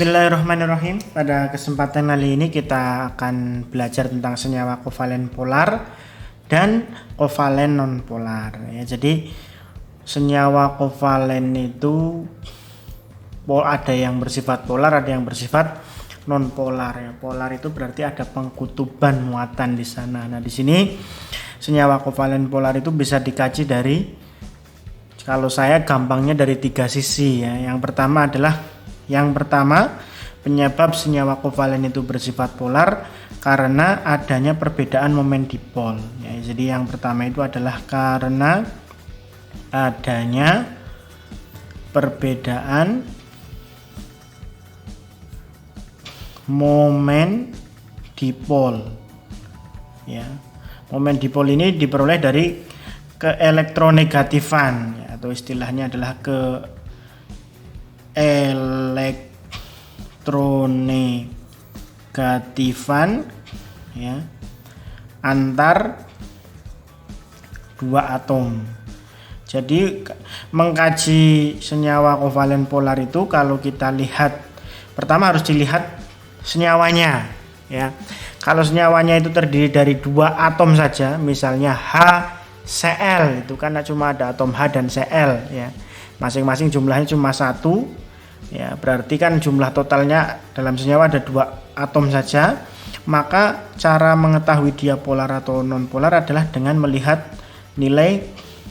Bismillahirrahmanirrahim. Pada kesempatan kali ini kita akan belajar tentang senyawa kovalen polar dan kovalen nonpolar. Ya, jadi senyawa kovalen itu ada yang bersifat polar, ada yang bersifat nonpolar. Ya, polar itu berarti ada pengkutuban muatan di sana. Nah, di sini senyawa kovalen polar itu bisa dikaji dari, kalau saya gampangnya dari 3 sisi. Ya. Yang pertama, penyebab senyawa kovalen itu bersifat polar karena adanya perbedaan momen dipol. Ya, jadi yang pertama itu adalah karena adanya perbedaan momen dipol. Ya, momen dipol ini diperoleh dari keelektronegatifan, ya, atau istilahnya adalah elektronegatifan, ya, antar dua atom. Jadi mengkaji senyawa kovalen polar itu, kalau kita lihat, pertama harus dilihat senyawanya, ya. Kalau senyawanya itu terdiri dari 2 atom saja, misalnya HCl, itu kan cuma ada atom H dan Cl, ya. Masing-masing jumlahnya cuma 1, ya, berarti kan jumlah totalnya dalam senyawa ada 2 atom saja. Maka cara mengetahui dia polar atau non polar adalah dengan melihat nilai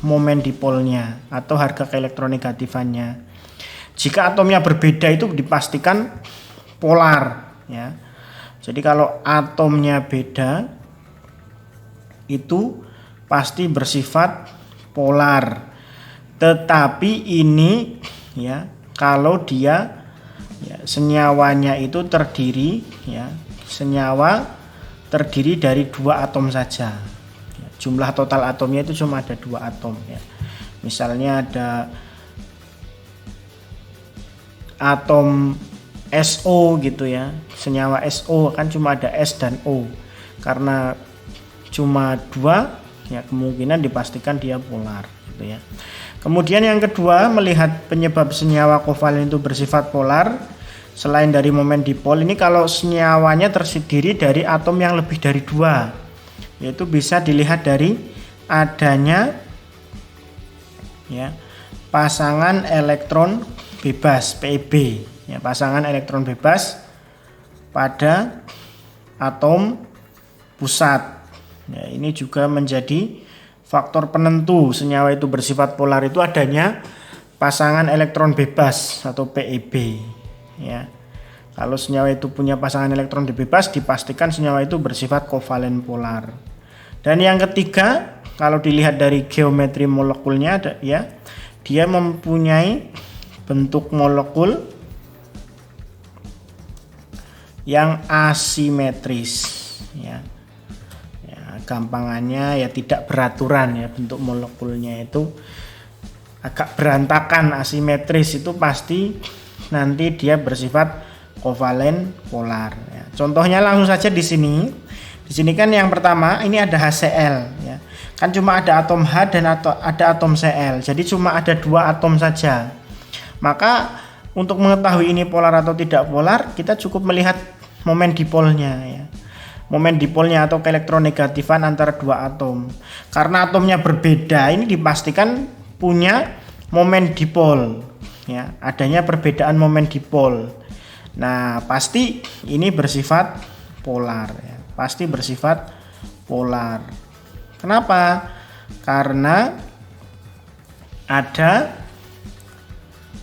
momen dipolnya atau harga keelektronegatifannya. Jika atomnya berbeda itu dipastikan polar, ya. Jadi kalau atomnya beda itu pasti bersifat polar. Tetapi ini, ya, kalau dia, ya, senyawanya itu terdiri, ya, senyawa terdiri dari 2 atom saja. Ya, jumlah total atomnya itu cuma ada 2 atom, ya. Misalnya ada atom SO gitu, ya. Senyawa SO kan cuma ada S dan O. Karena cuma 2, ya, kemungkinan dipastikan dia polar, gitu, ya. Kemudian yang kedua, melihat penyebab senyawa kovalen itu bersifat polar selain dari momen dipol. Ini kalau senyawanya terdiri dari atom yang lebih dari 2, yaitu bisa dilihat dari adanya, ya, pasangan elektron bebas PEB, ya, pasangan elektron bebas pada atom pusat. Ya, ini juga menjadi faktor penentu senyawa itu bersifat polar, itu adanya pasangan elektron bebas atau PEB, ya. Kalau senyawa itu punya pasangan elektron bebas, dipastikan senyawa itu bersifat kovalen polar. Dan yang ketiga, kalau dilihat dari geometri molekulnya, ya, dia mempunyai bentuk molekul yang asimetris, ya. Gampangannya, ya, tidak beraturan, ya, bentuk molekulnya itu agak berantakan, asimetris, itu pasti nanti dia bersifat kovalen polar, ya. Contohnya langsung saja di sini. Di sini kan yang pertama ini ada HCl, ya. Kan cuma ada atom H dan ada atom Cl. Jadi cuma ada 2 atom saja. Maka untuk mengetahui ini polar atau tidak polar, kita cukup melihat momen dipolnya, ya. Momen dipolnya atau keelektronegatifan antara 2 atom. Karena atomnya berbeda, ini dipastikan punya momen dipol, ya, adanya perbedaan momen dipol. Nah, pasti ini bersifat polar, ya. Pasti bersifat polar. Kenapa? Karena ada,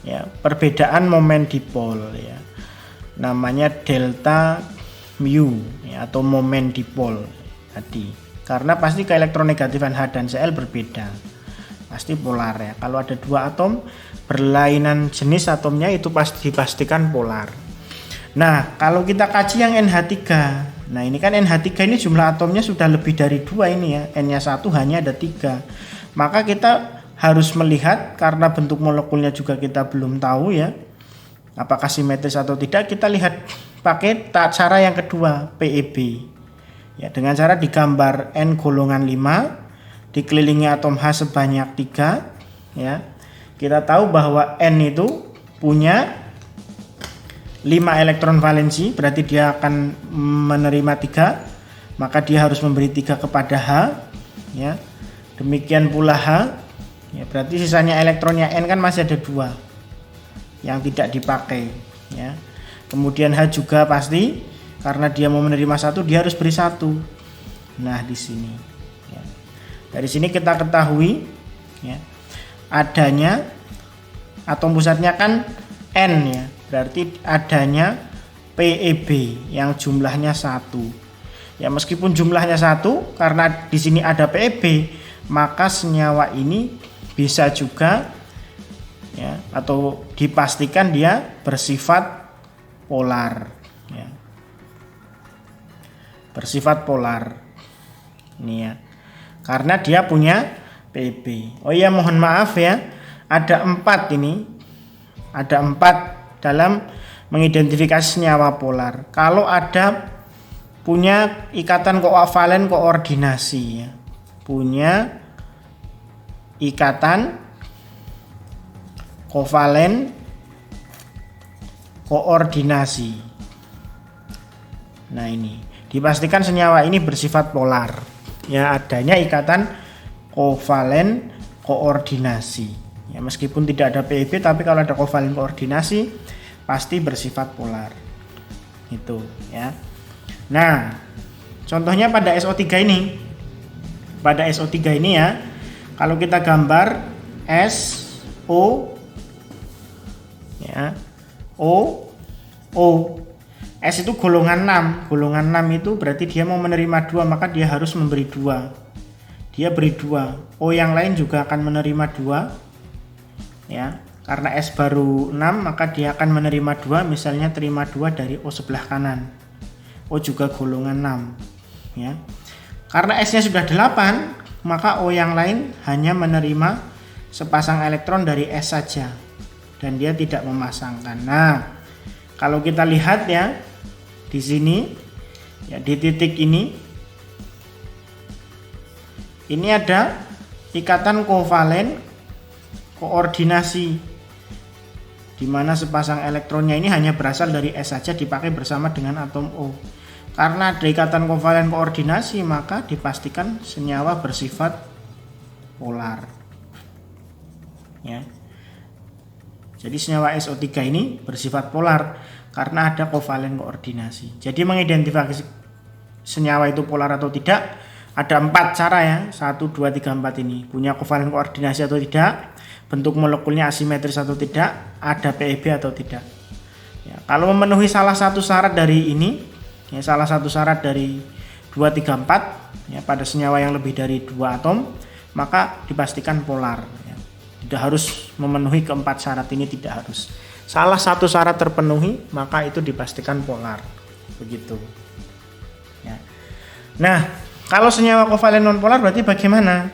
ya, perbedaan momen dipol, ya. Namanya delta mu, ya, atau momen dipol tadi. Karena pasti keelektronegatifan H dan Cl berbeda, pasti polar, ya. Kalau ada 2 atom berlainan jenis atomnya, itu pasti dipastikan polar. Nah, kalau kita kaji yang NH3, nah ini kan NH3 ini jumlah atomnya sudah lebih dari 2 ini, ya. N-nya 1, H-nya ada 3. Maka kita harus melihat, karena bentuk molekulnya juga kita belum tahu, ya, apakah simetris atau tidak, kita lihat pakai cara yang kedua, PEB. Ya, dengan cara digambar N/5, dikelilingi atom H sebanyak 3, ya. Kita tahu bahwa N itu punya 5 elektron valensi, berarti dia akan menerima 3, maka dia harus memberi 3 kepada H, ya. Demikian pula H, ya, berarti sisanya elektronnya N kan masih ada 2 yang tidak dipakai, ya. Kemudian H juga pasti karena dia mau menerima 1, dia harus beri 1. Nah, di sini, ya. Dari sini kita ketahui, ya, adanya atom pusatnya kan N, ya. Berarti adanya PeB yang jumlahnya 1. Ya, meskipun jumlahnya 1, karena di sini ada PeB, maka senyawa ini bisa juga, ya, atau dipastikan dia bersifat polar, ya. Bersifat polar. Ini, ya. Karena dia punya PeB. Oh iya, mohon maaf ya. Ada 4 ini. Ada 4 dalam mengidentifikasi senyawa polar. Kalau ada punya ikatan kovalent koordinasi, ya. Punya ikatan kovalen koordinasi. Nah, ini dipastikan senyawa ini bersifat polar, ya, adanya ikatan kovalen koordinasi, ya, meskipun tidak ada PeB, tapi kalau ada kovalen koordinasi pasti bersifat polar, itu, ya. Nah, contohnya pada SO3 ini, ya, kalau kita gambar SO, ya, O, S itu golongan 6. Golongan 6 itu berarti dia mau menerima 2, maka dia harus memberi 2. Dia beri 2. O yang lain juga akan menerima 2. Ya, karena S baru 6, maka dia akan menerima 2, misalnya terima 2 dari O sebelah kanan. O juga golongan 6. Ya. Karena S-nya sudah 8, maka O yang lain hanya menerima sepasang elektron dari S saja. Dan dia tidak memasangkan. Nah, kalau kita lihat ya di sini, ya di titik ini ada ikatan kovalen koordinasi, di mana sepasang elektronnya ini hanya berasal dari S saja, dipakai bersama dengan atom O. Karena ada ikatan kovalen koordinasi, maka dipastikan senyawa bersifat polar. Ya. Jadi senyawa SO3 ini bersifat polar karena ada kovalen koordinasi. Jadi mengidentifikasi senyawa itu polar atau tidak ada 4 cara ya. 1, 2, 3, 4 ini. Punya kovalen koordinasi atau tidak, bentuk molekulnya asimetris atau tidak, ada PeB atau tidak. Ya, kalau memenuhi salah satu syarat dari ini, ya, salah satu syarat dari 2, 3, 4 ya, pada senyawa yang lebih dari 2 atom, maka dipastikan polar. Tidak harus memenuhi keempat syarat ini, tidak harus. Salah satu syarat terpenuhi, maka itu dipastikan polar. Begitu. Ya. Nah, kalau senyawa kovalen non polar berarti bagaimana?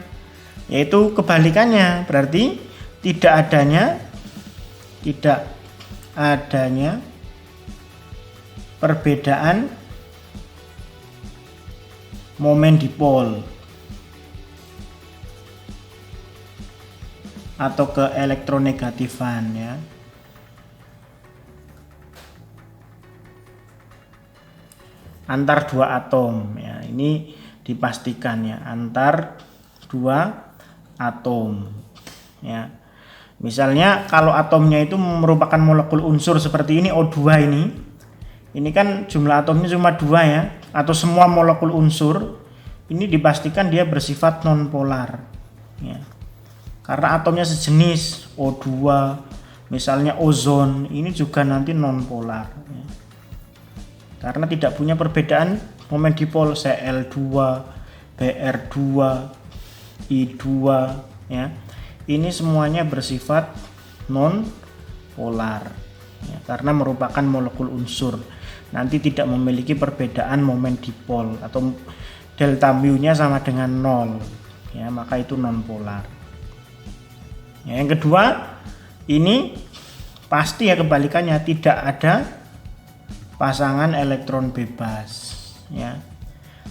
Yaitu kebalikannya, berarti tidak adanya perbedaan momen dipol atau ke elektronegatifan ya. Antar 2 atom ya. Ini dipastikan ya, antar 2 atom ya. Misalnya kalau atomnya itu merupakan molekul unsur seperti ini O2 ini. Ini kan jumlah atomnya cuma 2 ya, atau semua molekul unsur ini dipastikan dia bersifat nonpolar ya. Karena atomnya sejenis O2, misalnya ozon, ini juga nanti nonpolar ya. Karena tidak punya perbedaan momen dipol Cl2, Br2, I2 ya. Ini semuanya bersifat nonpolar ya, karena merupakan molekul unsur. Nanti tidak memiliki perbedaan momen dipol atau delta mu-nya sama dengan 0 ya, maka itu nonpolar. Ya, yang kedua, ini pasti ya kebalikannya, tidak ada pasangan elektron bebas ya.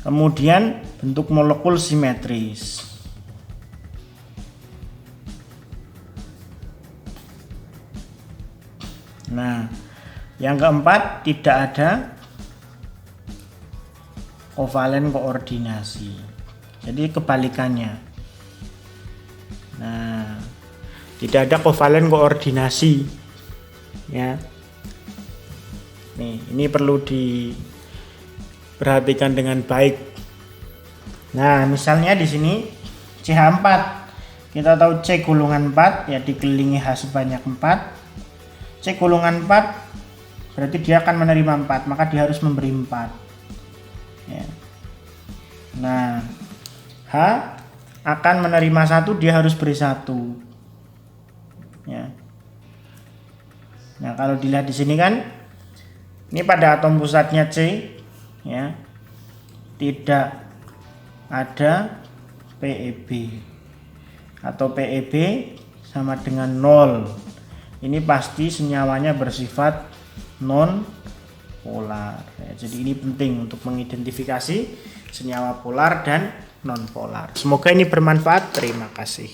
Kemudian bentuk molekul simetris. Nah, Yang keempat, tidak ada kovalen koordinasi. Jadi kebalikannya. Nah, tidak ada kovalen koordinasi. Ya. Nih, ini perlu diperhatikan dengan baik. Nah, misalnya di sini CH4. Kita tahu C gulungan 4 ya dikelilingi H sebanyak 4. C gulungan 4 berarti dia akan menerima 4, maka dia harus memberi 4. Ya. Nah, H akan menerima 1, dia harus beri 1. Ya. Nah, kalau dilihat di sini kan, ini pada atom pusatnya C, ya, tidak ada PeB atau PeB sama dengan 0. Ini pasti senyawanya bersifat non polar. Ya, jadi ini penting untuk mengidentifikasi senyawa polar dan non polar. Semoga ini bermanfaat. Terima kasih.